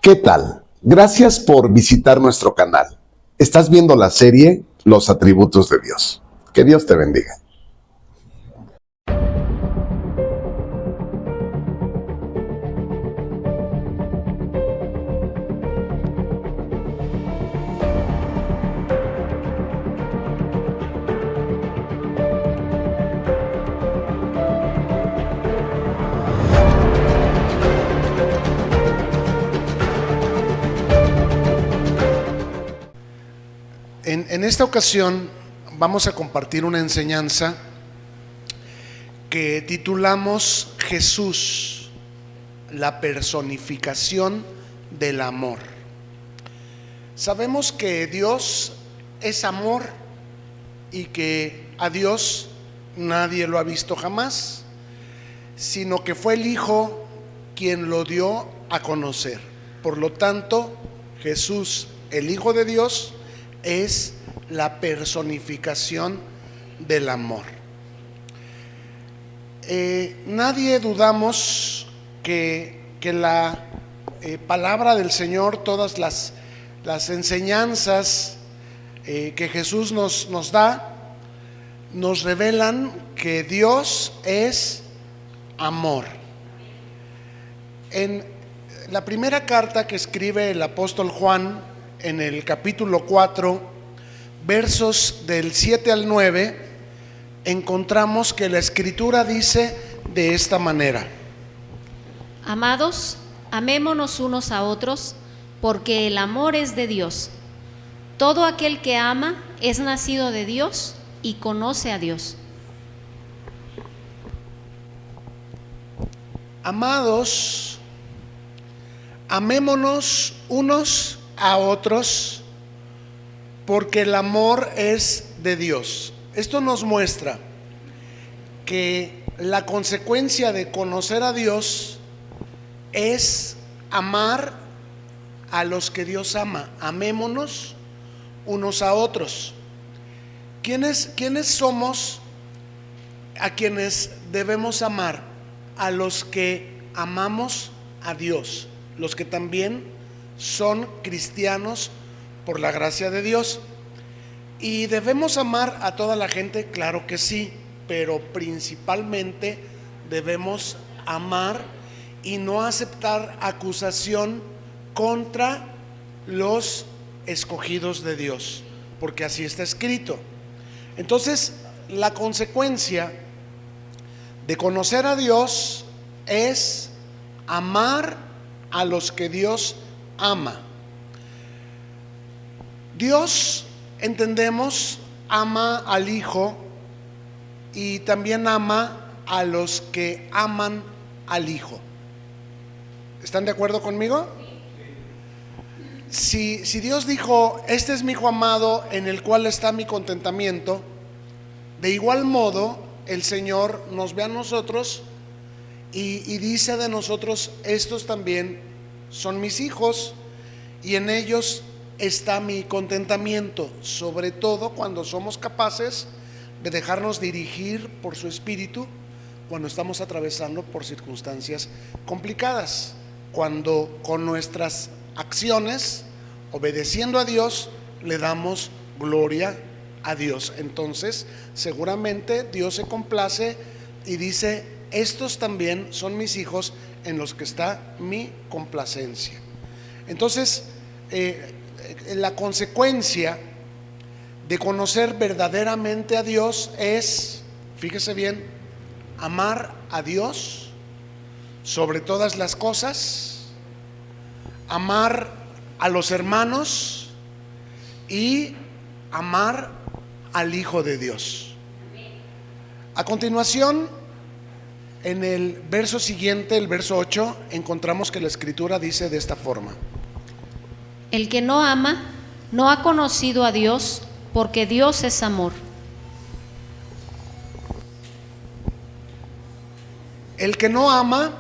¿Qué tal? Gracias por visitar nuestro canal. Estás viendo la serie Los Atributos de Dios. Que Dios te bendiga. En esta ocasión vamos a compartir una enseñanza que titulamos Jesús, la personificación del amor. Sabemos que Dios es amor y que a Dios nadie lo ha visto jamás, sino que fue el Hijo quien lo dio a conocer. Por lo tanto, Jesús, el Hijo de Dios, es la personificación del amor. Nadie dudamos que la palabra del Señor, todas las enseñanzas que Jesús nos da, nos revelan que Dios es amor. En la primera carta que escribe el apóstol Juan, en el capítulo 4, versos del 7 al 9, encontramos que la Escritura dice de esta manera: Amados, amémonos unos a otros, porque el amor es de Dios. Todo aquel que ama es nacido de Dios y conoce a Dios. Amados, amémonos unos a otros, porque el amor es de Dios. Esto nos muestra que la consecuencia de conocer a Dios es amar a los que Dios ama. Amémonos unos a otros. ¿Quiénes somos a quienes debemos amar? A los que amamos a Dios, los que también son cristianos por la gracia de Dios. ¿Y debemos amar a toda la gente? Claro que sí, pero principalmente debemos amar y no aceptar acusación contra los escogidos de Dios, porque así está escrito. Entonces, la consecuencia de conocer a Dios es amar a los que Dios ama. Dios, entendemos, ama al Hijo y también ama a los que aman al Hijo. ¿Están de acuerdo conmigo? Si Dios dijo: este es mi Hijo amado en el cual está mi contentamiento, de igual modo el Señor nos ve a nosotros y dice de nosotros: estos también son mis hijos y en ellos está mi contentamiento, sobre todo cuando somos capaces de dejarnos dirigir por su Espíritu cuando estamos atravesando por circunstancias complicadas, cuando con nuestras acciones, obedeciendo a Dios, le damos gloria a Dios. Entonces seguramente Dios se complace y dice: estos también son mis hijos en los que está mi complacencia. Entonces la consecuencia de conocer verdaderamente a Dios es, fíjese bien, amar a Dios sobre todas las cosas, amar a los hermanos y amar al Hijo de Dios. A continuación, en el verso siguiente, el verso 8, encontramos que la Escritura dice de esta forma: El que no ama no ha conocido a Dios, porque Dios es amor. El que no ama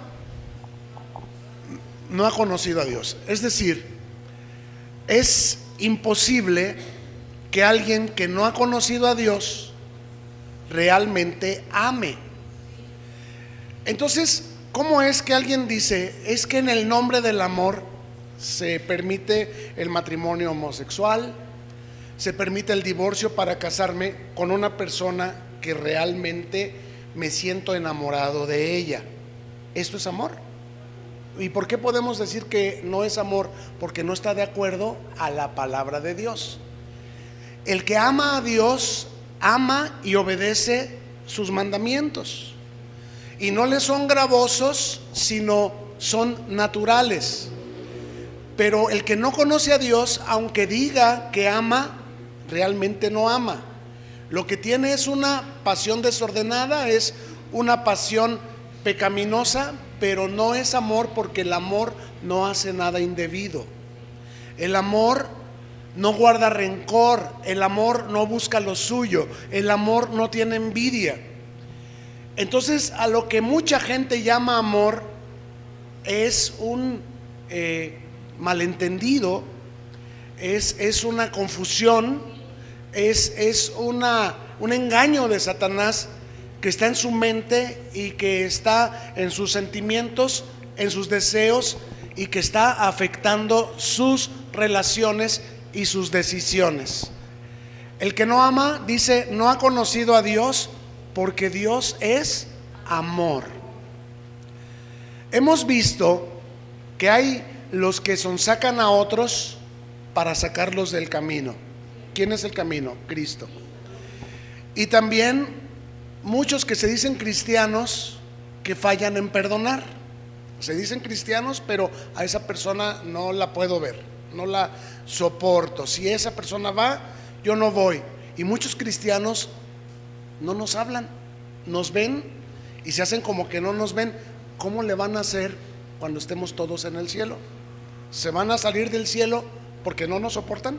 no ha conocido a Dios. Es decir, es imposible que alguien que no ha conocido a Dios realmente ame. Entonces, ¿cómo es que alguien dice: es que en el nombre del amor Se permite el matrimonio homosexual, se permite el divorcio para casarme con una persona que realmente me siento enamorado de ella. ¿Esto es amor? ¿Y por qué podemos decir que no es amor? Porque no está de acuerdo a la palabra de Dios. El que ama a Dios, ama y obedece sus mandamientos. Y no le son gravosos, sino son naturales. Pero el que no conoce a Dios, aunque diga que ama, realmente no ama. Lo que tiene es una pasión desordenada, es una pasión pecaminosa, pero no es amor, porque el amor no hace nada indebido. El amor no guarda rencor, el amor no busca lo suyo, el amor no tiene envidia. Entonces, a lo que mucha gente llama amor es un malentendido, es una confusión, es un engaño de Satanás que está en su mente y que está en sus sentimientos, en sus deseos, y que está afectando sus relaciones y sus decisiones. El que no ama, dice, no ha conocido a Dios, porque Dios es amor. Hemos visto que hay los que sonsacan a otros para sacarlos del camino. ¿Quién es el camino? Cristo. Y también muchos que se dicen cristianos que fallan en perdonar. Se dicen cristianos, pero a esa persona no la puedo ver, no la soporto. Si esa persona va, yo no voy. Y muchos cristianos no nos hablan, nos ven y se hacen como que no nos ven. ¿Cómo le van a hacer cuando estemos todos en el cielo? ¿Se van a salir del cielo porque no nos soportan?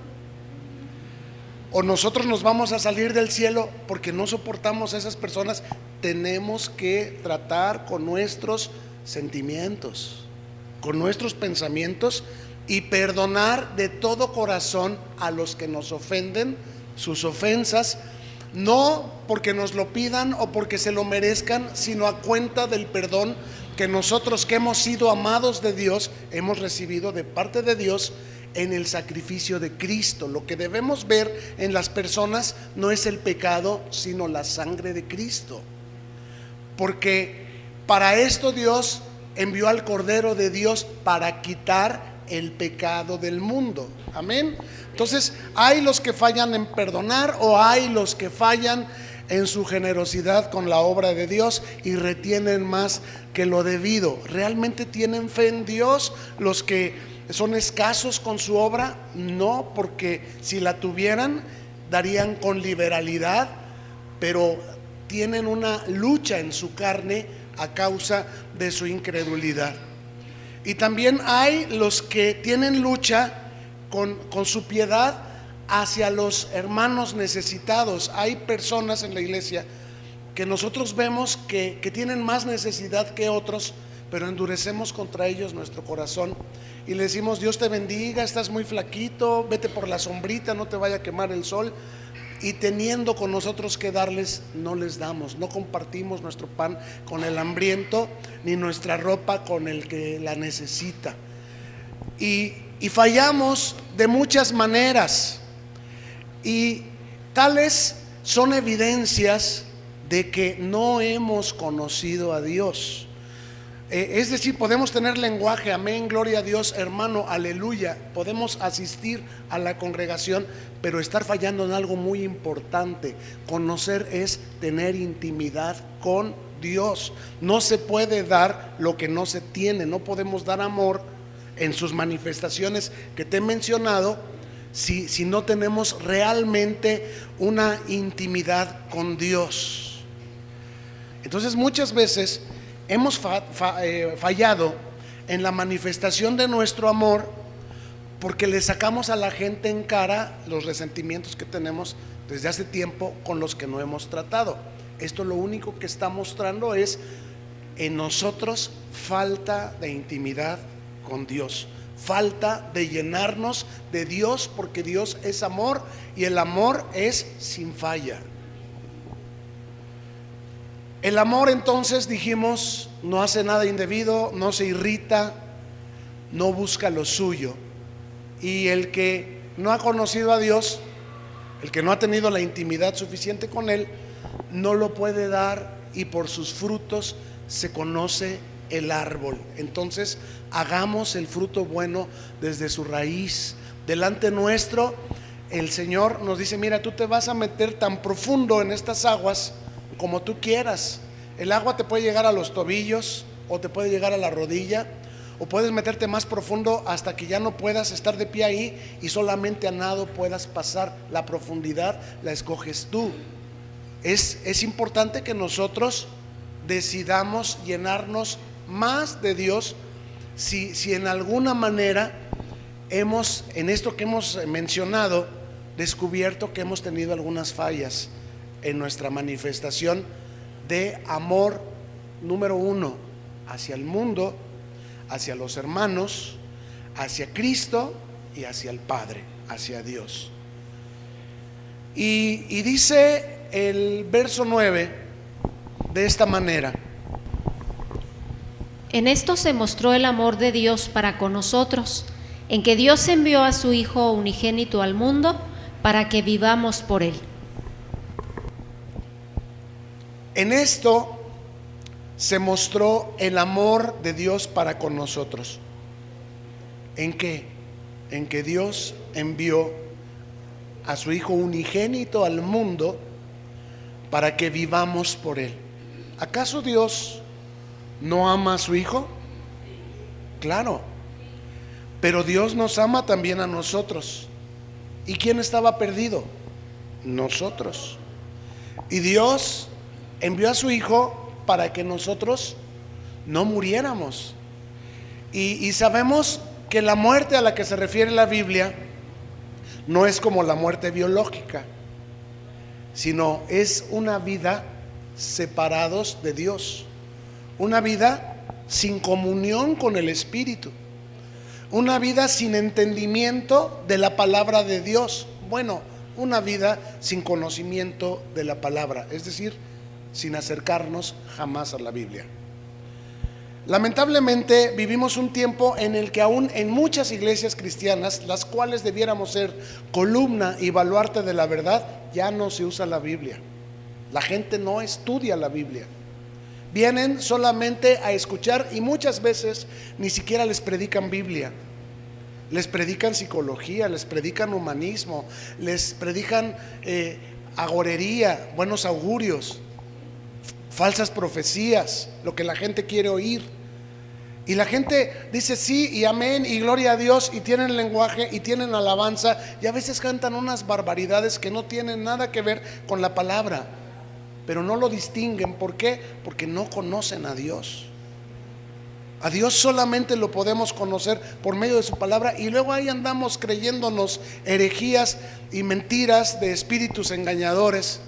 ¿O nosotros nos vamos a salir del cielo porque no soportamos a esas personas? Tenemos que tratar con nuestros sentimientos, con nuestros pensamientos, y perdonar de todo corazón a los que nos ofenden, sus ofensas, no porque nos lo pidan o porque se lo merezcan, sino a cuenta del perdón que nosotros, que hemos sido amados de Dios, hemos recibido de parte de Dios en el sacrificio de Cristo. Lo que debemos ver en las personas no es el pecado, sino la sangre de Cristo, porque para esto Dios envió al Cordero de Dios para quitar el pecado del mundo. Amén. Entonces, hay los que fallan en perdonar, o hay los que fallan en su generosidad con la obra de Dios y retienen más que lo debido. ¿Realmente tienen fe en Dios los que son escasos con su obra? No, porque si la tuvieran, darían con liberalidad, pero tienen una lucha en su carne a causa de su incredulidad. Y también hay los que tienen lucha con su piedad hacia los hermanos necesitados. Hay personas en la iglesia que nosotros vemos que tienen más necesidad que otros, pero endurecemos contra ellos nuestro corazón y le decimos: Dios te bendiga, estás muy flaquito, vete por la sombrita, no te vaya a quemar el sol. Y teniendo con nosotros que darles, no les damos, no compartimos nuestro pan con el hambriento, ni nuestra ropa con el que la necesita. Y fallamos de muchas maneras, y tales son evidencias de que no hemos conocido a Dios. Es decir, podemos tener lenguaje, amén, gloria a Dios, hermano, aleluya, podemos asistir a la congregación, pero estar fallando en algo muy importante. Conocer es tener intimidad con Dios. No se puede dar lo que no se tiene. No podemos dar amor en sus manifestaciones que te he mencionado si no tenemos realmente una intimidad con Dios. Entonces, muchas veces hemos fallado en la manifestación de nuestro amor porque le sacamos a la gente en cara los resentimientos que tenemos desde hace tiempo con los que no hemos tratado. Esto lo único que está mostrando es en nosotros falta de intimidad con Dios, falta de llenarnos de Dios, porque Dios es amor y el amor es sin falla. El amor, entonces, dijimos, no hace nada indebido, no se irrita, no busca lo suyo. Y el que no ha conocido a Dios, el que no ha tenido la intimidad suficiente con Él, no lo puede dar, y por sus frutos se conoce el árbol. Entonces, hagamos el fruto bueno desde su raíz. Delante nuestro, el Señor nos dice: mira, tú te vas a meter tan profundo en estas aguas como tú quieras. El agua te puede llegar a los tobillos, o te puede llegar a la rodilla, o puedes meterte más profundo hasta que ya no puedas estar de pie ahí y solamente a nado puedas pasar. La profundidad la escoges tú. Es importante que nosotros decidamos llenarnos más de Dios. Si en alguna manera hemos, en esto que hemos mencionado, descubierto que hemos tenido algunas fallas en nuestra manifestación de amor, número uno, hacia el mundo, hacia los hermanos, hacia Cristo y hacia el Padre, hacia Dios. Y dice el verso 9 de esta manera: en esto se mostró el amor de Dios para con nosotros, en que Dios envió a su Hijo unigénito al mundo para que vivamos por Él. En esto se mostró el amor de Dios para con nosotros. ¿En qué? En que Dios envió a su Hijo unigénito al mundo para que vivamos por Él. ¿Acaso Dios no ama a su Hijo? Claro, pero Dios nos ama también a nosotros. ¿Y quién estaba perdido? Nosotros. Y Dios envió a su Hijo para que nosotros no muriéramos. Y sabemos que la muerte a la que se refiere la Biblia no es como la muerte biológica, sino es una vida separados de Dios, una vida sin comunión con el Espíritu, una vida sin entendimiento de la palabra de Dios. Bueno, una vida sin conocimiento de la palabra, es decir, sin acercarnos jamás a la Biblia. Lamentablemente vivimos un tiempo en el que aún en muchas iglesias cristianas, las cuales debiéramos ser columna y baluarte de la verdad, ya no se usa la Biblia. La gente no estudia la Biblia. Vienen solamente a escuchar, y muchas veces ni siquiera les predican Biblia. Les predican psicología, les predican humanismo, les predican agorería, buenos augurios, falsas profecías, lo que la gente quiere oír. Y la gente dice sí y amén y gloria a Dios, y tienen lenguaje y tienen alabanza, y a veces cantan unas barbaridades que no tienen nada que ver con la palabra, pero no lo distinguen. ¿Por qué? Porque no conocen a Dios. A Dios solamente lo podemos conocer por medio de su palabra, y luego ahí andamos creyéndonos herejías y mentiras de espíritus engañadores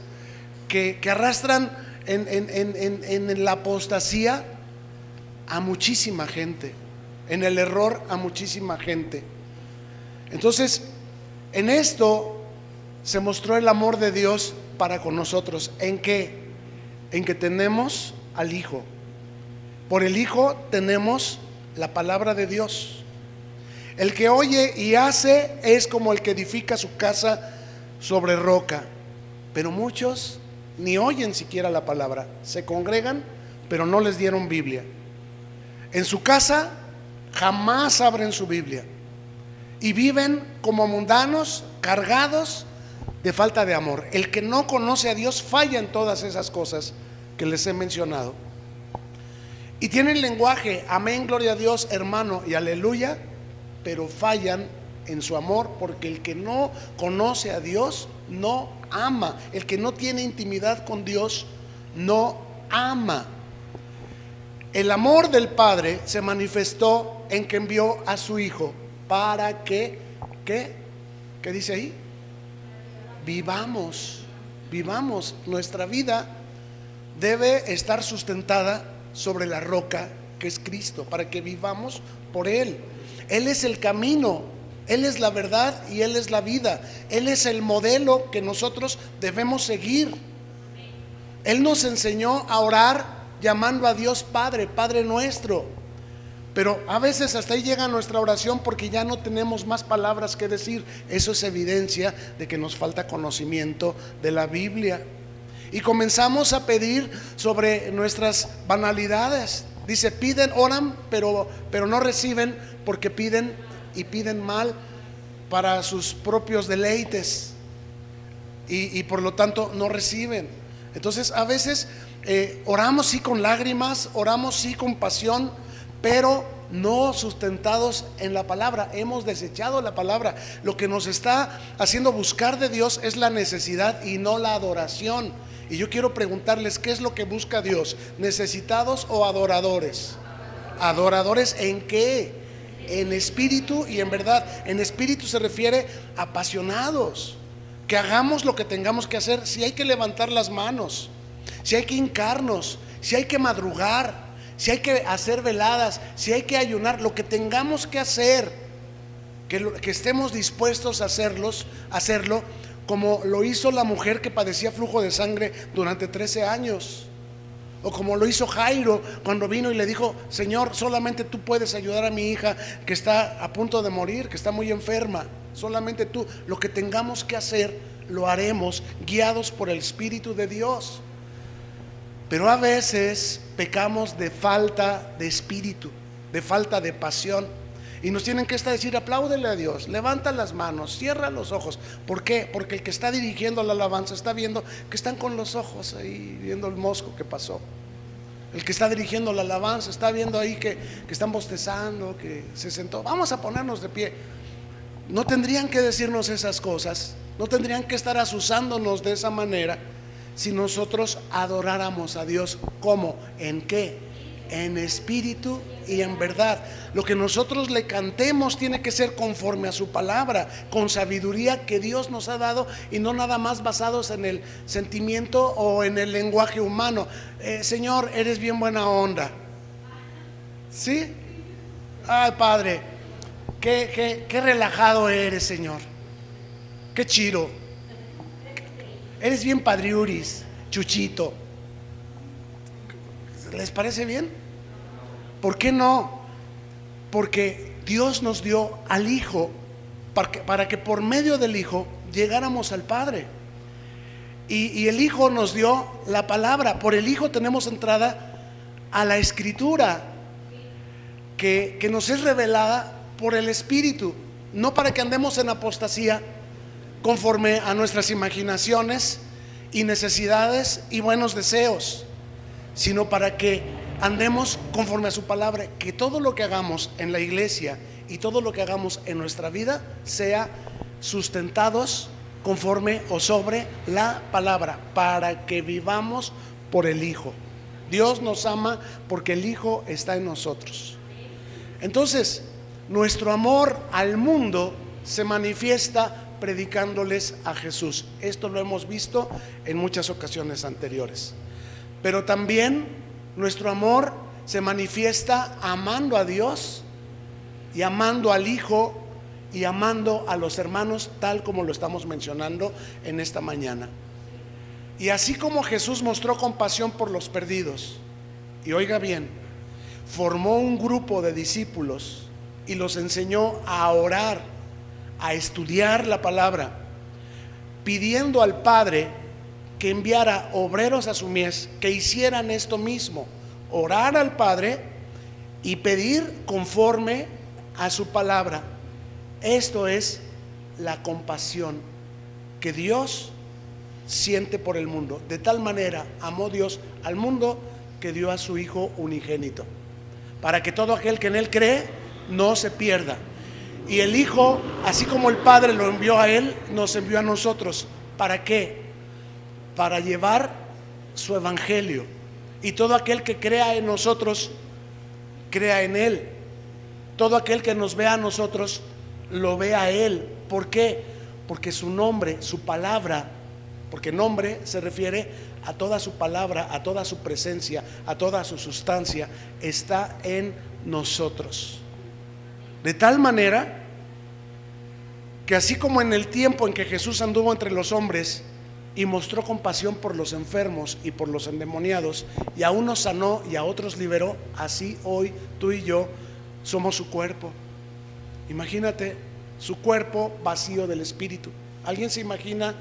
que arrastran en la apostasía a muchísima gente, en el error a muchísima gente. Entonces, en esto se mostró el amor de Dios para con nosotros. ¿En qué? En que tenemos al Hijo. Por el Hijo tenemos la palabra de Dios. El que oye y hace es como el que edifica su casa sobre roca. Pero muchos ni oyen siquiera la palabra, se congregan, pero no les dieron Biblia. En su casa jamás abren su Biblia y viven como mundanos, cargados de falta de amor. El que no conoce a Dios falla en todas esas cosas que les he mencionado. Y tienen lenguaje, amén, gloria a Dios, hermano y aleluya, pero fallan en su amor, porque el que no conoce a Dios no ama. El que no tiene intimidad con Dios no ama. El amor del Padre se manifestó en que envió a su Hijo para que, ¿qué dice ahí? Vivamos. Nuestra vida debe estar sustentada sobre la roca que es Cristo, para que vivamos por Él. Él es el camino, Él es la verdad y Él es la vida. Él es el modelo que nosotros debemos seguir. Él nos enseñó a orar llamando a Dios Padre, Padre nuestro. Pero a veces hasta ahí llega nuestra oración porque ya no tenemos más palabras que decir. Eso es evidencia de que nos falta conocimiento de la Biblia. Y comenzamos a pedir sobre nuestras banalidades. Dice, piden, oran, pero no reciben, porque piden y piden mal para sus propios deleites. Y por lo tanto no reciben. Entonces a veces oramos sí con lágrimas, oramos sí con pasión, pero no sustentados en la palabra. Hemos desechado la palabra. Lo que nos está haciendo buscar de Dios es la necesidad y no la adoración. Y yo quiero preguntarles, ¿qué es lo que busca Dios? ¿Necesitados o adoradores? ¿Adoradores en qué? En espíritu y en verdad. En espíritu se refiere a apasionados, que hagamos lo que tengamos que hacer. Si hay que levantar las manos, si hay que hincarnos, si hay que madrugar, si hay que hacer veladas, si hay que ayunar, lo que tengamos que hacer, que estemos dispuestos a hacerlo, como lo hizo la mujer que padecía flujo de sangre durante 13 años, o como lo hizo Jairo cuando vino y le dijo, Señor, solamente tú puedes ayudar a mi hija que está a punto de morir, que está muy enferma, solamente tú. Lo que tengamos que hacer lo haremos guiados por el Espíritu de Dios. Pero a veces pecamos de falta de espíritu, de falta de pasión, y nos tienen que decir, apláudele a Dios, levanta las manos, cierra los ojos. ¿Por qué? Porque el que está dirigiendo la alabanza está viendo que están con los ojos ahí, viendo el mosco que pasó. El que está dirigiendo la alabanza está viendo ahí que están bostezando, que se sentó. Vamos a ponernos de pie. No tendrían que decirnos esas cosas, no tendrían que estar asusándonos de esa manera, si nosotros adoráramos a Dios. ¿Cómo? ¿En qué? En espíritu y en verdad. Lo que nosotros le cantemos tiene que ser conforme a su palabra, con sabiduría que Dios nos ha dado, y no nada más basados en el sentimiento o en el lenguaje humano. Señor, eres bien buena onda. ¿Sí? Ay, Padre, qué relajado eres, Señor. Qué chido. Eres bien padriuris, Chuchito. ¿Les parece bien? ¿Por qué no? Porque Dios nos dio al Hijo para que por medio del Hijo llegáramos al Padre. Y el Hijo nos dio la palabra. Por el Hijo tenemos entrada a la Escritura, que nos es revelada por el Espíritu. No para que andemos en apostasía conforme a nuestras imaginaciones y necesidades y buenos deseos, sino para que andemos conforme a su palabra. Que todo lo que hagamos en la iglesia y todo lo que hagamos en nuestra vida sea sustentados conforme o sobre la palabra, para que vivamos por el Hijo. Dios nos ama porque el Hijo está en nosotros. Entonces, nuestro amor al mundo se manifiesta predicándoles a Jesús. Esto lo hemos visto en muchas ocasiones anteriores. Pero también nuestro amor se manifiesta amando a Dios y amando al Hijo y amando a los hermanos, tal como lo estamos mencionando en esta mañana. Y así como Jesús mostró compasión por los perdidos, y oiga bien, formó un grupo de discípulos y los enseñó a orar, a estudiar la palabra, pidiendo al Padre que enviara obreros a su mies que hicieran esto mismo, orar al Padre y pedir conforme a su palabra. Esto es la compasión que Dios siente por el mundo. De tal manera amó Dios al mundo que dio a su Hijo unigénito, para que todo aquel que en Él cree no se pierda. Y el Hijo, así como el Padre lo envió a Él, nos envió a nosotros. ¿Para qué? Para llevar su evangelio. Y todo aquel que crea en nosotros, crea en Él. Todo aquel que nos vea a nosotros, lo vea a Él. ¿Por qué? Porque su nombre, su palabra, porque nombre se refiere a toda su palabra, a toda su presencia, a toda su sustancia, está en nosotros. De tal manera que así como en el tiempo en que Jesús anduvo entre los hombres y mostró compasión por los enfermos y por los endemoniados, y a unos sanó y a otros liberó, así hoy tú y yo somos su cuerpo. Imagínate su cuerpo vacío del Espíritu. ¿Alguien se imagina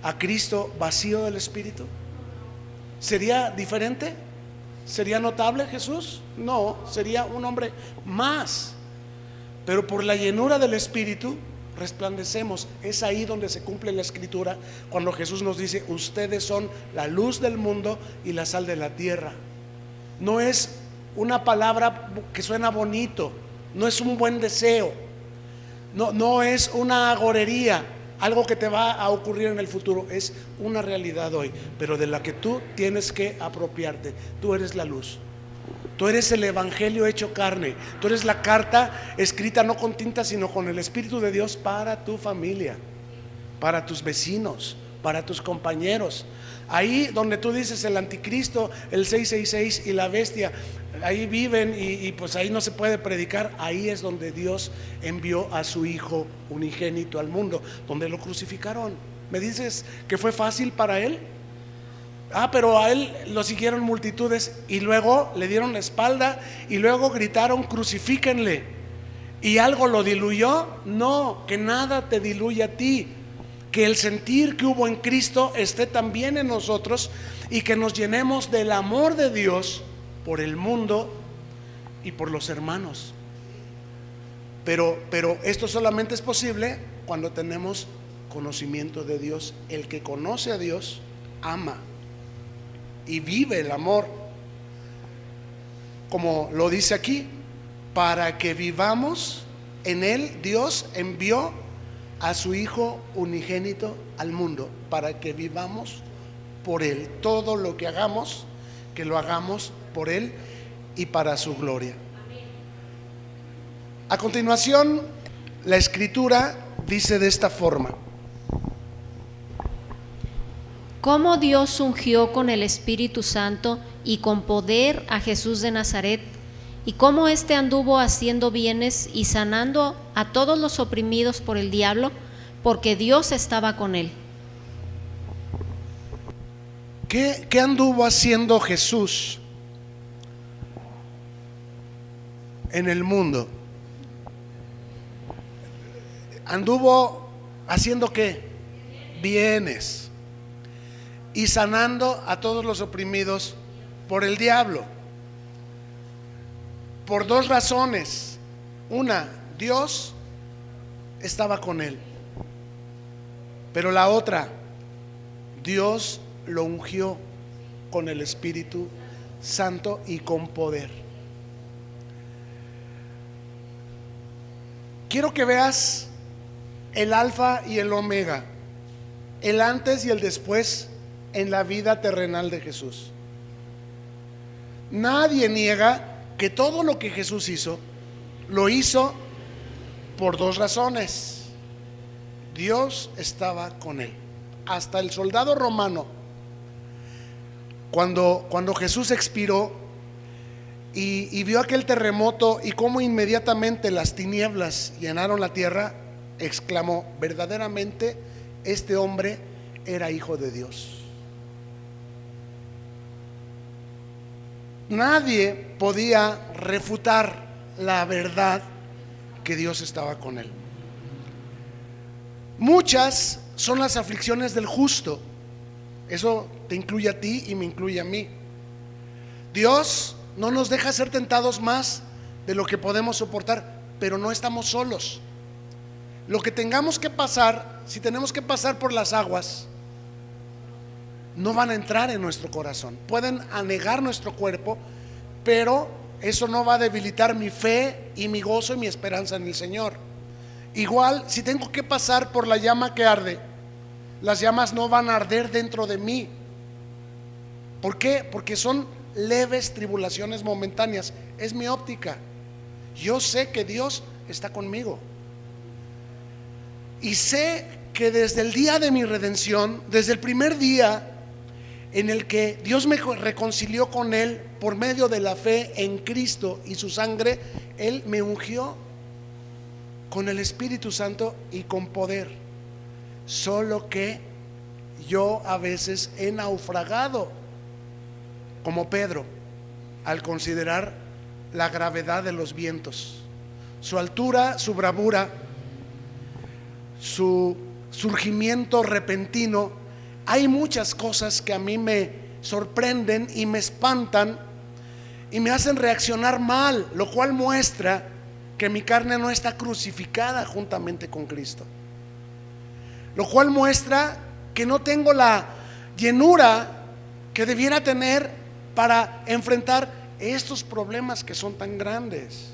a Cristo vacío del Espíritu? ¿Sería diferente? ¿Sería notable Jesús? No, sería un hombre más. Pero por la llenura del Espíritu resplandecemos. Es ahí donde se cumple la Escritura, cuando Jesús nos dice: ustedes son la luz del mundo y la sal de la tierra. No es una palabra que suena bonito, no es un buen deseo, no es una agorería, algo que te va a ocurrir en el futuro. Es una realidad hoy, pero de la que tú tienes que apropiarte. Tú eres la luz. Tú eres el Evangelio hecho carne. Tú eres la carta escrita no con tinta, sino con el Espíritu de Dios para tu familia, para tus vecinos, para tus compañeros. Ahí donde tú dices el anticristo, el 666 y la bestia, ahí viven y pues ahí no se puede predicar. Ahí es donde Dios envió a su Hijo unigénito al mundo, donde lo crucificaron. ¿Me dices que fue fácil para él? Pero a él lo siguieron multitudes y luego le dieron la espalda y luego gritaron: crucifíquenle. ¿Y algo lo diluyó? No, que nada te diluya a ti. Que el sentir que hubo en Cristo esté también en nosotros y que nos llenemos del amor de Dios por el mundo y por los hermanos. Pero esto solamente es posible cuando tenemos conocimiento de Dios. El que conoce a Dios ama y vive el amor, como lo dice aquí, para que vivamos en él. Dios envió a su Hijo unigénito al mundo para que vivamos por él. Todo lo que hagamos, que lo hagamos por él y para su gloria. A continuación, la Escritura dice de esta forma: cómo Dios ungió con el Espíritu Santo y con poder a Jesús de Nazaret, y cómo éste anduvo haciendo bienes y sanando a todos los oprimidos por el diablo, porque Dios estaba con él. ¿Qué anduvo haciendo Jesús en el mundo? ¿Anduvo haciendo qué? Bienes y sanando a todos los oprimidos por el diablo. Por dos razones. Una, Dios estaba con él. Pero la otra, Dios lo ungió con el Espíritu Santo y con poder. Quiero que veas el alfa y el omega, el antes y el después en la vida terrenal de Jesús. Nadie niega que todo lo que Jesús hizo, lo hizo por dos razones. Dios estaba con él. Hasta el soldado romano, cuando Jesús expiró y vio aquel terremoto y cómo inmediatamente las tinieblas llenaron la tierra, exclamó: verdaderamente este hombre era hijo de Dios. Nadie podía refutar la verdad que Dios estaba con él. Muchas son las aflicciones del justo. Eso te incluye a ti y me incluye a mí. Dios no nos deja ser tentados más de lo que podemos soportar, pero no estamos solos. Lo que tengamos que pasar, si tenemos que pasar por las aguas, no van a entrar en nuestro corazón. Pueden anegar nuestro cuerpo, pero eso no va a debilitar mi fe y mi gozo y mi esperanza en el Señor. Igual, si tengo que pasar por la llama que arde, las llamas no van a arder dentro de mí. ¿Por qué? Porque son leves tribulaciones momentáneas. Es mi óptica. Yo sé que Dios está conmigo. Y sé que desde el día de mi redención, desde el primer día en el que Dios me reconcilió con Él por medio de la fe en Cristo y su sangre, Él me ungió con el Espíritu Santo y con poder. Solo que yo a veces he naufragado, como Pedro, al considerar la gravedad de los vientos. su altura, su bravura, su surgimiento repentino. Hay muchas cosas que a mí me sorprenden y me espantan y me hacen reaccionar mal, lo cual muestra que mi carne no está crucificada juntamente con Cristo, lo cual muestra que no tengo la llenura que debiera tener para enfrentar estos problemas que son tan grandes.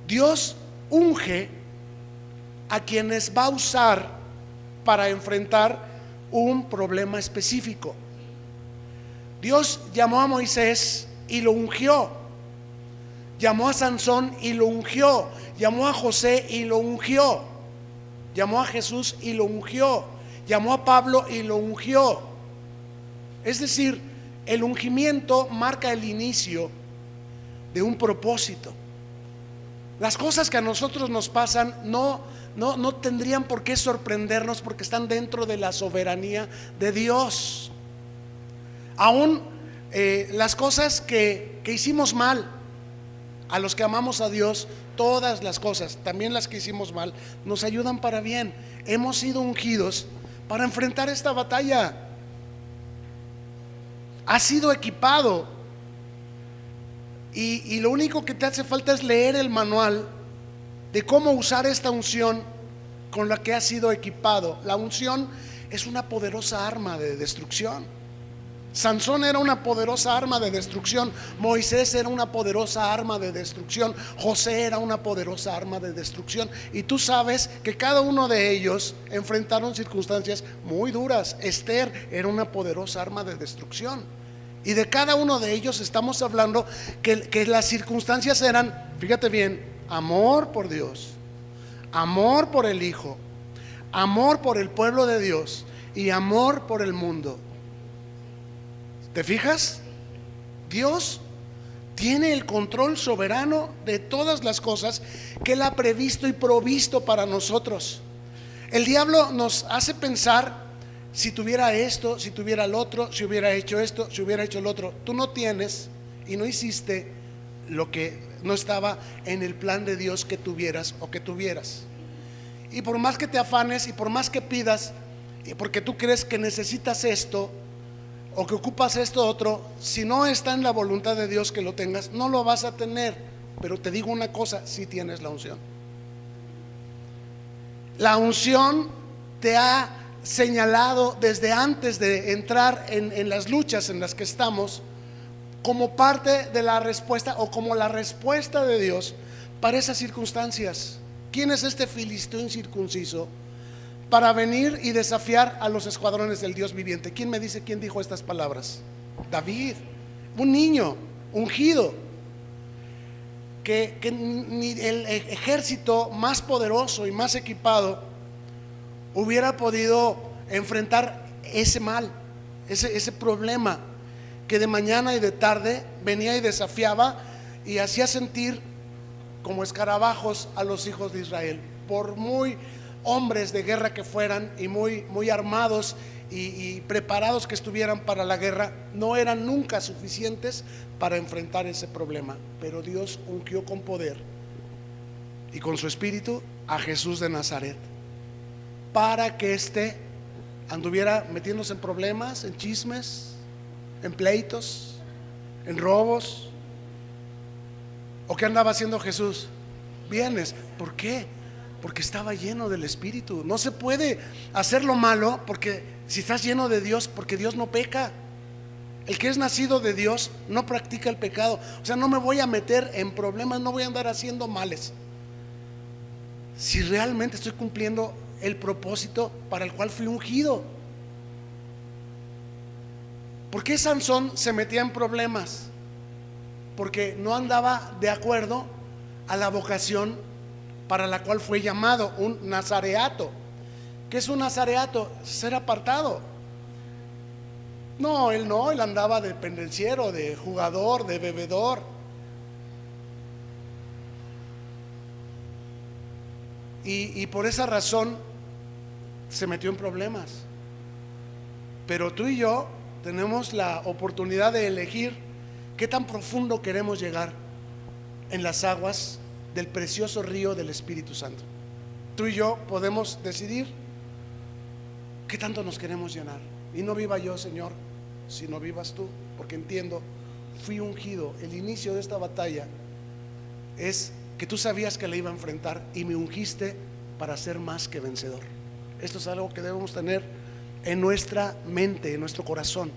Dios unge a quienes va a usar para enfrentar un problema específico. Dios llamó a Moisés y lo ungió, llamó a Sansón y lo ungió, llamó a José y lo ungió, llamó a Jesús y lo ungió, llamó a Pablo y lo ungió. Es decir, el ungimiento marca el inicio de un propósito. Las cosas que a nosotros nos pasan no tendrían por qué sorprendernos, porque están dentro de la soberanía de Dios. Aún las cosas que hicimos mal, a los que amamos a Dios, todas las cosas, también las que hicimos mal, nos ayudan para bien. Hemos sido ungidos para enfrentar esta batalla. Has sido equipado y lo único que te hace falta es leer el manual de cómo usar esta unción con la que has sido equipado. La unción es una poderosa arma de destrucción. Sansón era una poderosa arma de destrucción, Moisés era una poderosa arma de destrucción, José era una poderosa arma de destrucción. Y tú sabes que cada uno de ellos enfrentaron circunstancias muy duras. Esther era una poderosa arma de destrucción. Y de cada uno de ellos estamos hablando que las circunstancias eran, fíjate bien, amor por Dios, amor por el Hijo, amor por el pueblo de Dios y amor por el mundo. ¿Te fijas? Dios tiene el control soberano de todas las cosas que Él ha previsto y provisto para nosotros. El diablo nos hace pensar: si tuviera esto, si tuviera el otro, si hubiera hecho esto, si hubiera hecho el otro. Tú no tienes y no hiciste lo que no estaba en el plan de Dios que tuvieras o que tuvieras. Y por más que te afanes y por más que pidas, y porque tú crees que necesitas esto o que ocupas esto otro, si no está en la voluntad de Dios que lo tengas, no lo vas a tener. Pero te digo una cosa: si tienes la unción. La unción te ha señalado desde antes de entrar en las luchas en las que estamos, como parte de la respuesta o como la respuesta de Dios para esas circunstancias. ¿Quién es este filisteo incircunciso para venir y desafiar a los escuadrones del Dios viviente? ¿Quién me dice quién dijo estas palabras? David, un niño ungido, que ni el ejército más poderoso y más equipado hubiera podido enfrentar ese mal, ese problema que de mañana y de tarde venía y desafiaba y hacía sentir como escarabajos a los hijos de Israel. Por muy hombres de guerra que fueran y muy armados y preparados que estuvieran para la guerra, no eran nunca suficientes para enfrentar ese problema. Pero Dios ungió con poder y con su espíritu a Jesús de Nazaret, para que éste anduviera metiéndose en problemas, en chismes, en pleitos, en robos. ¿O qué andaba haciendo Jesús? Bienes. ¿Por qué? Porque estaba lleno del Espíritu. No se puede hacer lo malo, porque si estás lleno de Dios, porque Dios no peca. El que es nacido de Dios no practica el pecado. O sea, no me voy a meter en problemas, no voy a andar haciendo males si realmente estoy cumpliendo el propósito para el cual fui ungido. ¿Por qué Sansón se metía en problemas? Porque no andaba de acuerdo a la vocación para la cual fue llamado, un nazareato. ¿Qué es un nazareato? Ser apartado. No, él andaba de pendenciero, de jugador, de bebedor. Y por esa razón se metió en problemas. Pero tú y yo tenemos la oportunidad de elegir qué tan profundo queremos llegar en las aguas del precioso río del Espíritu Santo. Tú y yo podemos decidir qué tanto nos queremos llenar. Y no viva yo, Señor, sino vivas tú, porque entiendo, fui ungido. El inicio de esta batalla es que tú sabías que la iba a enfrentar y me ungiste para ser más que vencedor. Esto es algo que debemos tener en nuestra mente, en nuestro corazón.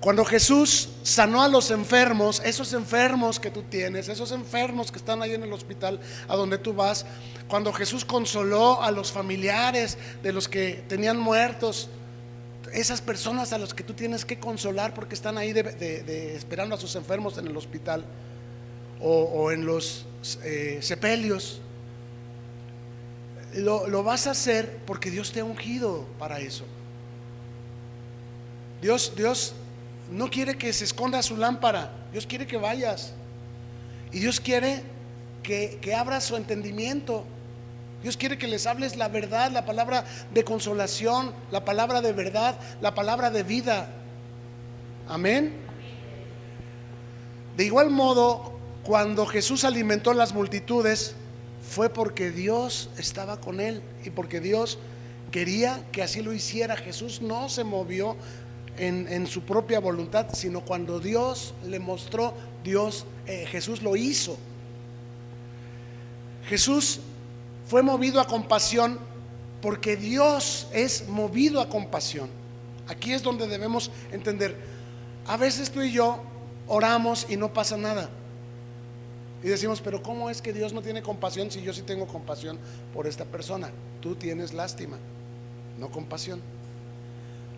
Cuando Jesús sanó a los enfermos, esos enfermos que tú tienes, esos enfermos que están ahí en el hospital a donde tú vas, cuando Jesús consoló a los familiares de los que tenían muertos, esas personas a los que tú tienes que consolar porque están ahí esperando a sus enfermos en el hospital o en los sepelios, lo vas a hacer porque Dios te ha ungido para eso. Dios no quiere que se esconda su lámpara, Dios quiere que vayas. Y Dios quiere que abras su entendimiento. Dios quiere que les hables la verdad, la palabra de consolación, la palabra de verdad, la palabra de vida. Amén. De igual modo, cuando Jesús alimentó las multitudes, fue porque Dios estaba con él y porque Dios quería que así lo hiciera. Jesús no se movió en su propia voluntad, sino cuando Dios le mostró, Jesús lo hizo. Jesús fue movido a compasión porque Dios es movido a compasión. Aquí es donde debemos entender. A veces tú y yo oramos y no pasa nada y decimos, pero ¿cómo es que Dios no tiene compasión si yo sí tengo compasión por esta persona? Tú tienes lástima, no compasión.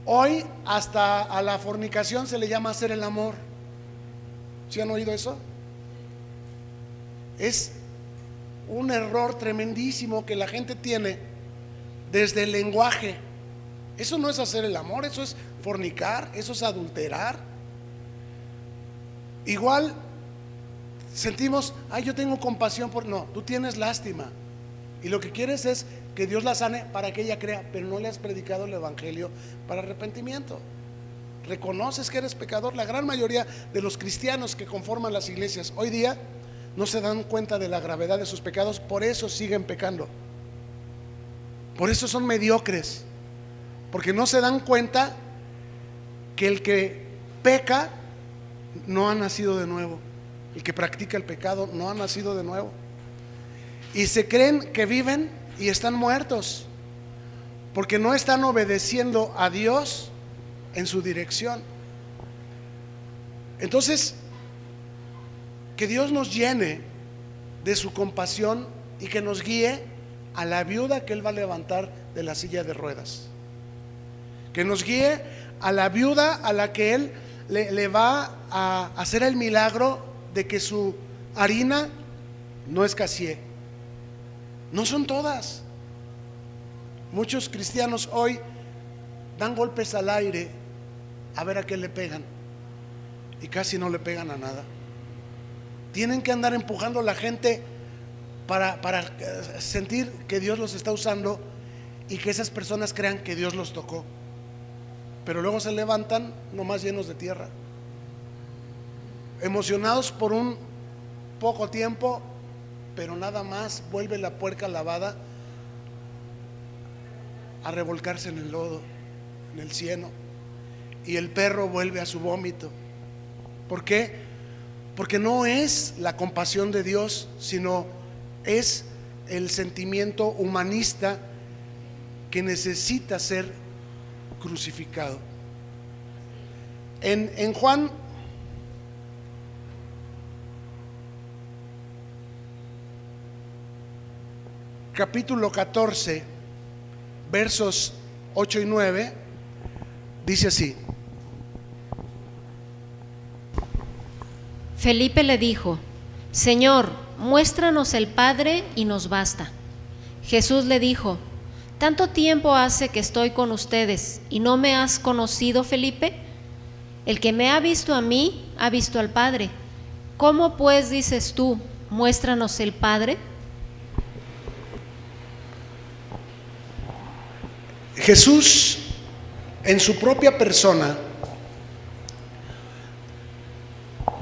Hoy hasta a la fornicación se le llama hacer el amor. ¿Sí han oído eso? Es un error tremendísimo que la gente tiene desde el lenguaje. Eso no es hacer el amor, eso es fornicar, eso es adulterar. Igual sentimos, yo tengo compasión por... No, tú tienes lástima y lo que quieres es que Dios la sane para que ella crea, pero no le has predicado el evangelio para arrepentimiento. Reconoces que eres pecador. La gran mayoría de los cristianos que conforman las iglesias hoy día no se dan cuenta de la gravedad de sus pecados, por eso siguen pecando, por eso son mediocres, porque no se dan cuenta que el que peca no ha nacido de nuevo. El que practica el pecado no ha nacido de nuevo y se creen que viven y están muertos porque no están obedeciendo a Dios en su dirección. Entonces, que Dios nos llene de su compasión y que nos guíe a la viuda que Él va a levantar de la silla de ruedas. Que nos guíe a la viuda a la que Él le va a hacer el milagro de que su harina no escasee. No son todas. Muchos cristianos hoy dan golpes al aire a ver a qué le pegan y casi no le pegan a nada. Tienen que andar empujando a la gente para sentir que Dios los está usando y que esas personas crean que Dios los tocó, pero luego se levantan nomás llenos de tierra, emocionados por un poco tiempo, pero nada más vuelve la puerca lavada a revolcarse en el lodo, en el cieno, y el perro vuelve a su vómito. ¿Por qué? Porque no es la compasión de Dios, sino es el sentimiento humanista que necesita ser crucificado. En Juan capítulo 14, versos 8 y 9, dice así: Felipe le dijo: Señor, muéstranos el Padre y nos basta. Jesús le dijo: ¿Tanto tiempo hace que estoy con ustedes y no me has conocido, Felipe? El que me ha visto a mí, ha visto al Padre. ¿Cómo pues dices tú, muéstranos el Padre? Jesús, en su propia persona,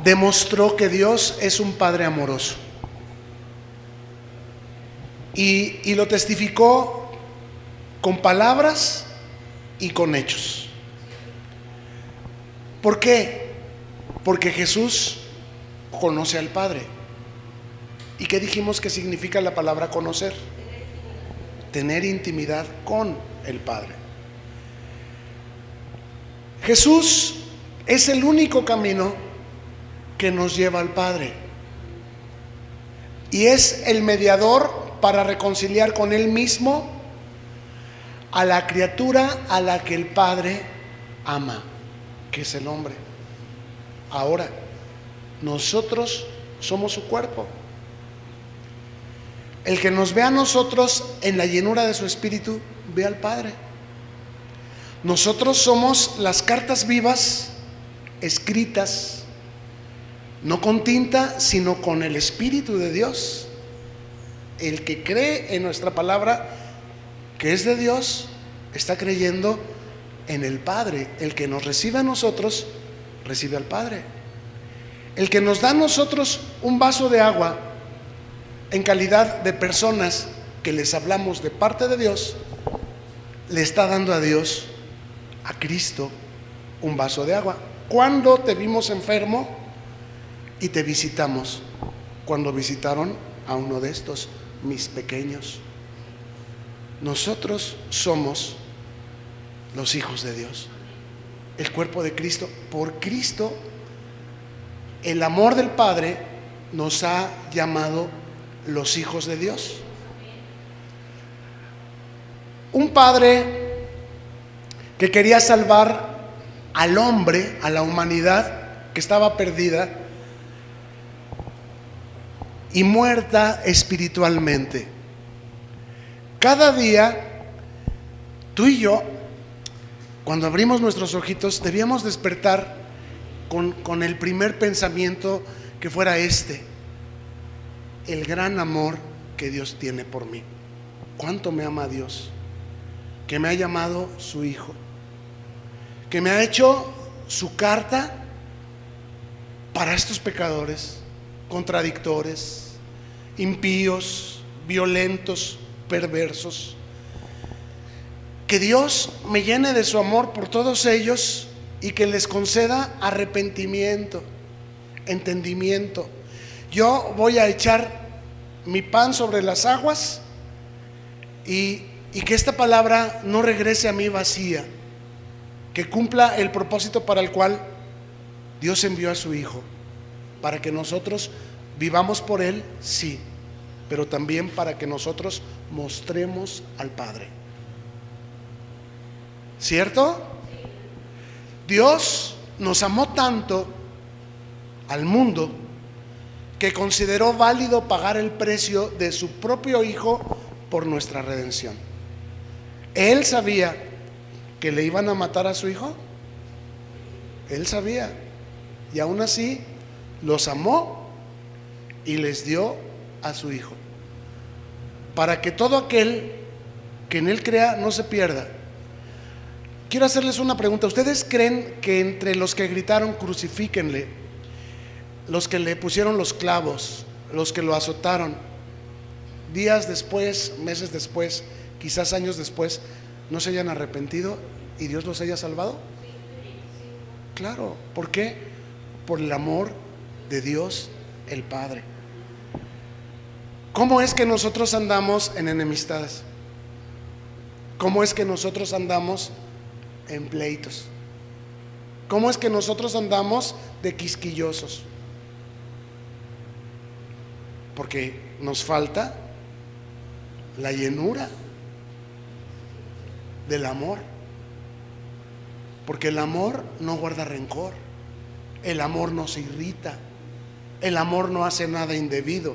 demostró que Dios es un Padre amoroso. Y lo testificó con palabras y con hechos. ¿Por qué? Porque Jesús conoce al Padre. ¿Y qué dijimos que significa la palabra conocer? Tener intimidad con el Padre. Jesús es el único camino que nos lleva al Padre. Y es el mediador para reconciliar con Él mismo a la criatura a la que el Padre ama, que es el hombre. Ahora, nosotros somos su cuerpo. El que nos ve a nosotros en la llenura de su Espíritu, ve al Padre. Nosotros somos las cartas vivas escritas, no con tinta, sino con el Espíritu de Dios. El que cree en nuestra palabra, que es de Dios, está creyendo en el Padre. El que nos recibe a nosotros, recibe al Padre. El que nos da a nosotros un vaso de agua, en calidad de personas que les hablamos de parte de Dios, le está dando a Dios, a Cristo, un vaso de agua. ¿Cuándo te vimos enfermo y te visitamos? Cuando visitaron a uno de estos, mis pequeños. Nosotros somos los hijos de Dios, el cuerpo de Cristo. Por Cristo, el amor del Padre nos ha llamado los hijos de Dios. Un padre que quería salvar al hombre, a la humanidad que estaba perdida y muerta espiritualmente. Cada día, tú y yo, cuando abrimos nuestros ojitos, debíamos despertar con el primer pensamiento que fuera el gran amor que Dios tiene por mí. ¿Cuánto me ama Dios? Que me ha llamado su hijo, que me ha hecho su carta para estos pecadores, contradictores, impíos, violentos, perversos. Que Dios me llene de su amor por todos ellos y que les conceda arrepentimiento, entendimiento. Yo voy a echar mi pan sobre las aguas y que esta palabra no regrese a mí vacía, que cumpla el propósito para el cual Dios envió a su Hijo, para que nosotros vivamos por Él, sí, pero también para que nosotros mostremos al Padre. ¿Cierto? Dios nos amó tanto al mundo que consideró válido pagar el precio de su propio Hijo por nuestra redención. Él sabía que le iban a matar a su Hijo. Él sabía, y aún así los amó y les dio a su Hijo, para que todo aquel que en Él crea no se pierda. Quiero hacerles una pregunta. ¿Ustedes creen que entre los que gritaron crucifíquenle, los que le pusieron los clavos, los que lo azotaron, días después, meses después, quizás años después, no se hayan arrepentido y Dios los haya salvado? Claro. ¿Por qué? Por el amor de Dios el Padre. ¿Cómo es que nosotros andamos en enemistades? ¿Cómo es que nosotros andamos en pleitos? ¿Cómo es que nosotros andamos de quisquillosos? Porque nos falta la llenura del amor. Porque el amor no guarda rencor, el amor no se irrita, el amor no hace nada indebido.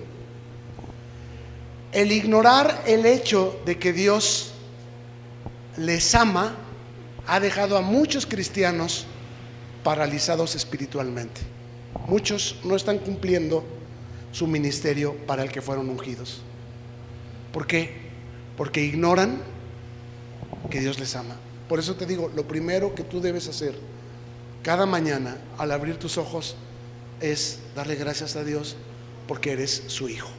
El ignorar el hecho de que Dios les ama ha dejado a muchos cristianos paralizados espiritualmente. Muchos no están cumpliendo su ministerio para el que fueron ungidos. ¿Por qué? Porque ignoran que Dios les ama. Por eso te digo, lo primero que tú debes hacer cada mañana al abrir tus ojos es darle gracias a Dios porque eres su hijo,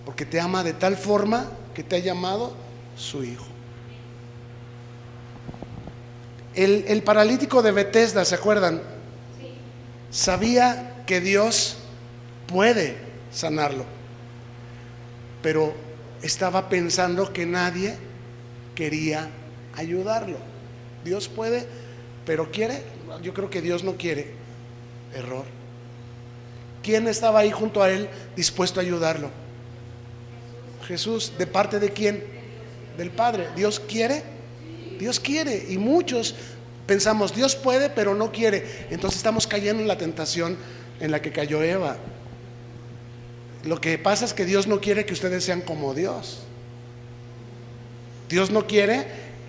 porque te ama de tal forma que te ha llamado su hijo. El paralítico de Betesda, ¿se acuerdan? Sabía que Dios puede sanarlo, pero estaba pensando que nadie quería ayudarlo. Dios puede, pero quiere. Yo creo que Dios no quiere. Error. ¿Quién estaba ahí junto a él dispuesto a ayudarlo? Jesús. ¿De parte de quién? Del Padre. ¿Dios quiere? Dios quiere. Y muchos pensamos, Dios puede, pero no quiere. Entonces estamos cayendo en la tentación en la que cayó Eva. Lo que pasa es que Dios no quiere que ustedes sean como Dios. Dios no quiere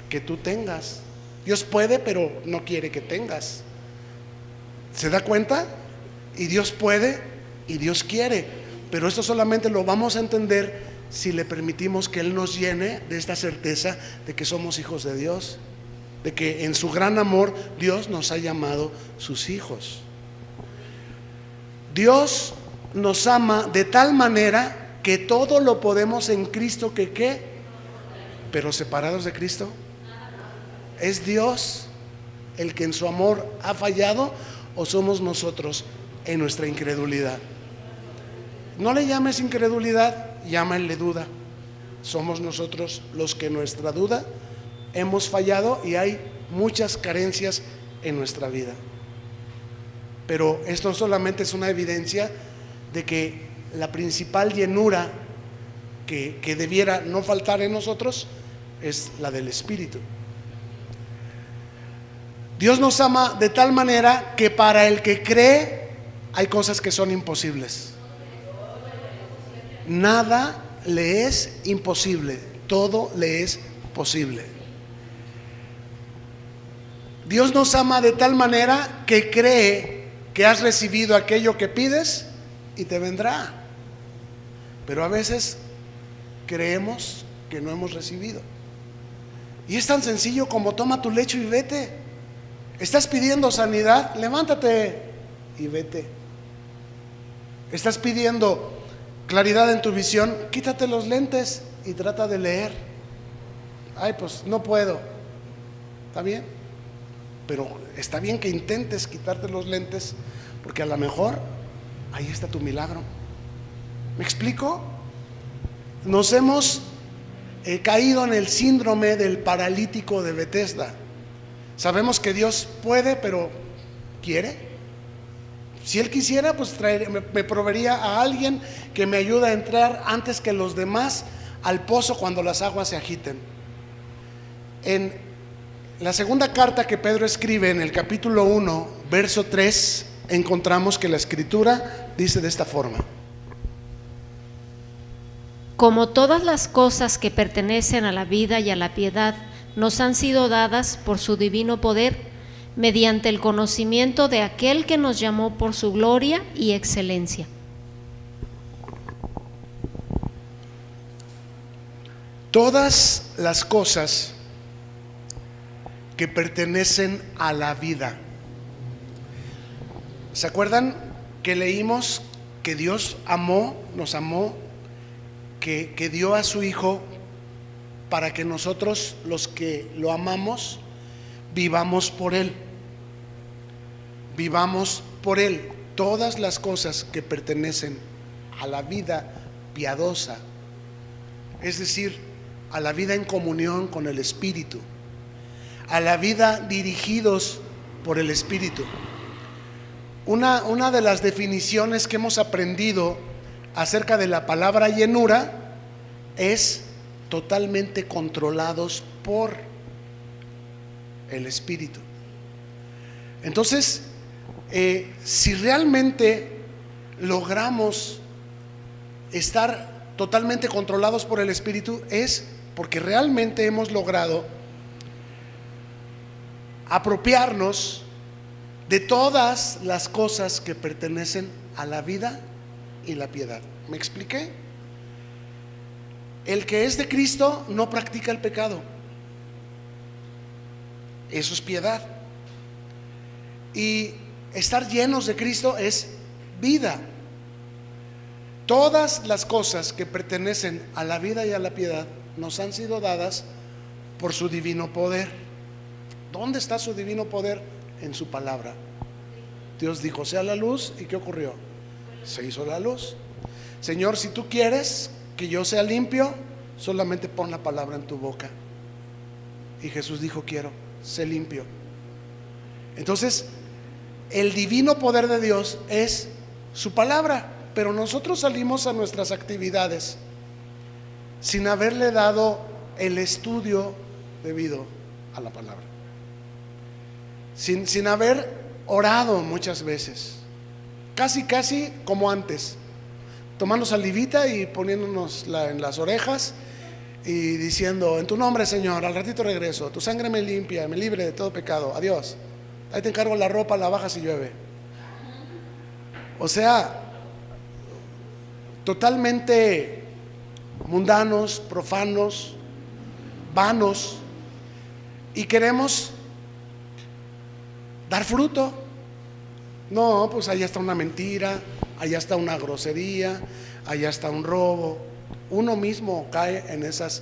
que tú tengas. Dios puede, pero no quiere que tengas. ¿Se da cuenta? Y Dios puede y Dios quiere, pero esto solamente lo vamos a entender si le permitimos que Él nos llene de esta certeza de que somos hijos de Dios, de que en su gran amor Dios nos ha llamado sus hijos. Dios nos ama de tal manera que todo lo podemos en Cristo que ¿qué? Pero separados de Cristo, ¿es Dios el que en su amor ha fallado o somos nosotros en nuestra incredulidad? No le llames incredulidad, llámale duda. Somos nosotros los que en nuestra duda hemos fallado y hay muchas carencias en nuestra vida. Pero esto solamente es una evidencia de que la principal llenura que debiera no faltar en nosotros es la del Espíritu. Dios nos ama de tal manera que para el que cree hay cosas que son imposibles. Nada le es imposible, todo le es posible. Dios nos ama de tal manera que cree que has recibido aquello que pides y te vendrá. Pero a veces creemos que no hemos recibido. Y es tan sencillo como toma tu lecho y vete. ¿Estás pidiendo sanidad? Levántate y vete. ¿Estás pidiendo claridad en tu visión? Quítate los lentes y trata de leer. Ay, pues no puedo. ¿Está bien? Pero está bien que intentes quitarte los lentes, porque a lo mejor ahí está tu milagro. ¿Me explico? Nos hemos caído en el síndrome del paralítico de Betesda. Sabemos que Dios puede, pero ¿quiere? Si Él quisiera, pues me proveería a alguien que me ayude a entrar antes que los demás al pozo cuando las aguas se agiten. En la segunda carta que Pedro escribe, en el capítulo 1, verso 3, encontramos que la Escritura dice de esta forma: como todas las cosas que pertenecen a la vida y a la piedad nos han sido dadas por su divino poder, mediante el conocimiento de aquel que nos llamó por su gloria y excelencia. Todas las cosas que pertenecen a la vida. ¿Se acuerdan que leímos que Dios nos amó, que dio a su Hijo para que nosotros, los que lo amamos, vivamos por Él? Vivamos por Él. Todas las cosas que pertenecen a la vida piadosa, es decir, a la vida en comunión con el Espíritu, a la vida dirigidos por el Espíritu. Una de las definiciones que hemos aprendido acerca de la palabra llenura es totalmente controlados por el Espíritu. Entonces, si realmente logramos estar totalmente controlados por el Espíritu, es porque realmente hemos logrado apropiarnos de todas las cosas que pertenecen a la vida y la piedad. ¿Me expliqué? El que es de Cristo no practica el pecado. Eso es piedad. Y estar llenos de Cristo es vida. Todas las cosas que pertenecen a la vida y a la piedad nos han sido dadas por su divino poder. ¿Dónde está su divino poder? En su palabra. Dios dijo, sea la luz, ¿y qué ocurrió? Se hizo la luz. Señor, si tú quieres que yo sea limpio, solamente pon la palabra en tu boca. Y Jesús dijo, quiero, sé limpio. Entonces, el divino poder de Dios es su palabra, pero nosotros salimos a nuestras actividades sin haberle dado el estudio debido a la palabra, sin haber orado muchas veces, casi como antes, tomando salivita y poniéndonosla en las orejas y diciendo, en tu nombre, Señor, al ratito regreso, tu sangre me limpia, me libre de todo pecado, adiós, ahí te encargo la ropa, la bajas y llueve. O sea, totalmente mundanos, profanos, vanos, y queremos dar fruto. No, pues allá está una mentira, allá está una grosería, allá está un robo. Uno mismo cae en esas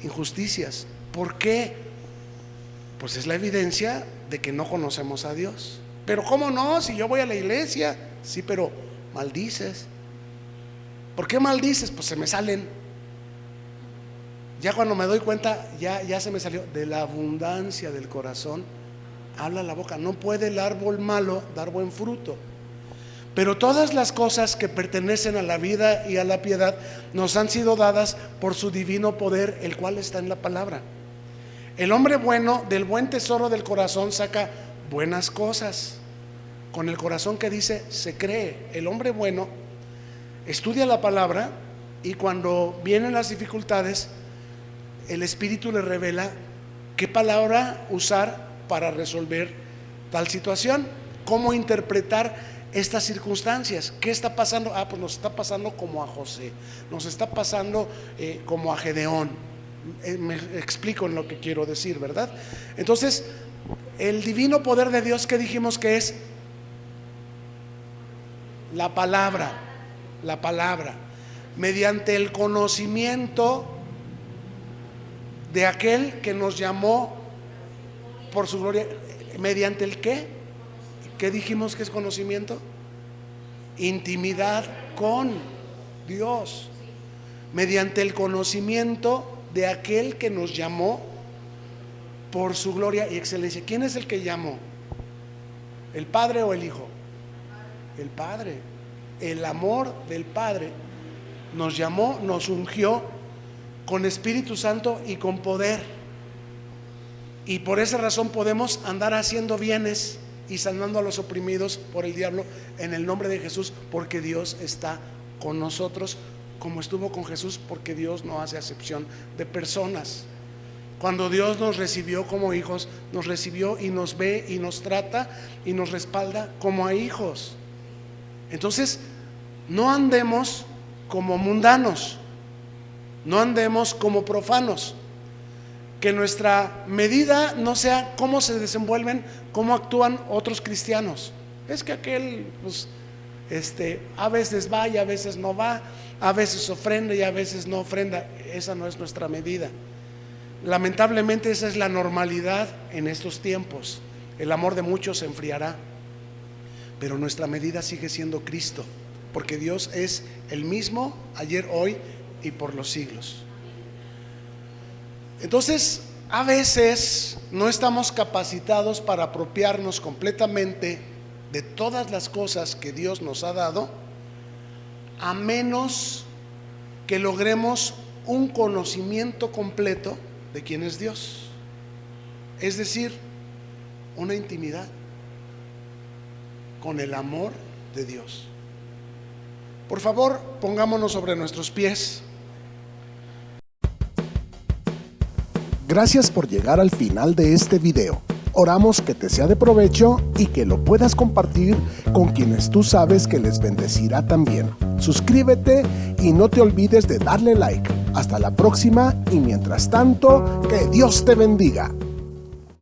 injusticias. ¿Por qué? Pues es la evidencia de que no conocemos a Dios. Pero ¿cómo no? Si yo voy a la iglesia. Sí, pero maldices. ¿Por qué maldices? Pues se me salen. Ya cuando me doy cuenta, ya se me salió. De la abundancia del corazón habla la boca. No puede el árbol malo dar buen fruto. Pero todas las cosas que pertenecen a la vida y a la piedad nos han sido dadas por su divino poder, el cual está en la palabra. El hombre bueno del buen tesoro del corazón saca buenas cosas. Con el corazón que dice, se cree. El hombre bueno estudia la palabra y cuando vienen las dificultades, el Espíritu le revela qué palabra usar para resolver tal situación, cómo interpretar estas circunstancias. ¿Qué está pasando? Pues nos está pasando como a José, nos está pasando como a Gedeón. Me explico en lo que quiero decir, ¿verdad? Entonces, el divino poder de Dios, que dijimos que es la palabra, mediante el conocimiento de aquel que nos llamó por su gloria. ¿Mediante el qué? ¿Qué dijimos que es conocimiento? Intimidad con Dios. Mediante el conocimiento de aquel que nos llamó por su gloria y excelencia. ¿Quién es el que llamó? ¿El Padre o el Hijo? El Padre. El amor del Padre nos llamó, nos ungió con Espíritu Santo y con poder. Y por esa razón podemos andar haciendo bienes y sanando a los oprimidos por el diablo en el nombre de Jesús, porque Dios está con nosotros, como estuvo con Jesús, porque Dios no hace acepción de personas. Cuando Dios nos recibió como hijos, nos recibió y nos ve y nos trata y nos respalda como a hijos. Entonces, no andemos como mundanos, no andemos como profanos. Que nuestra medida no sea cómo se desenvuelven, cómo actúan otros cristianos. Es que aquel, pues, a veces va y a veces no va, a veces ofrenda y a veces no ofrenda. Esa no es nuestra medida. Lamentablemente esa es la normalidad en estos tiempos. El amor de muchos se enfriará, pero nuestra medida sigue siendo Cristo, porque Dios es el mismo ayer, hoy y por los siglos. Entonces, a veces no estamos capacitados para apropiarnos completamente de todas las cosas que Dios nos ha dado, a menos que logremos un conocimiento completo de quién es Dios. Es decir, una intimidad con el amor de Dios. Por favor, pongámonos sobre nuestros pies. Gracias por llegar al final de este video. Oramos que te sea de provecho y que lo puedas compartir con quienes tú sabes que les bendecirá también. Suscríbete y no te olvides de darle like. Hasta la próxima y mientras tanto, que Dios te bendiga.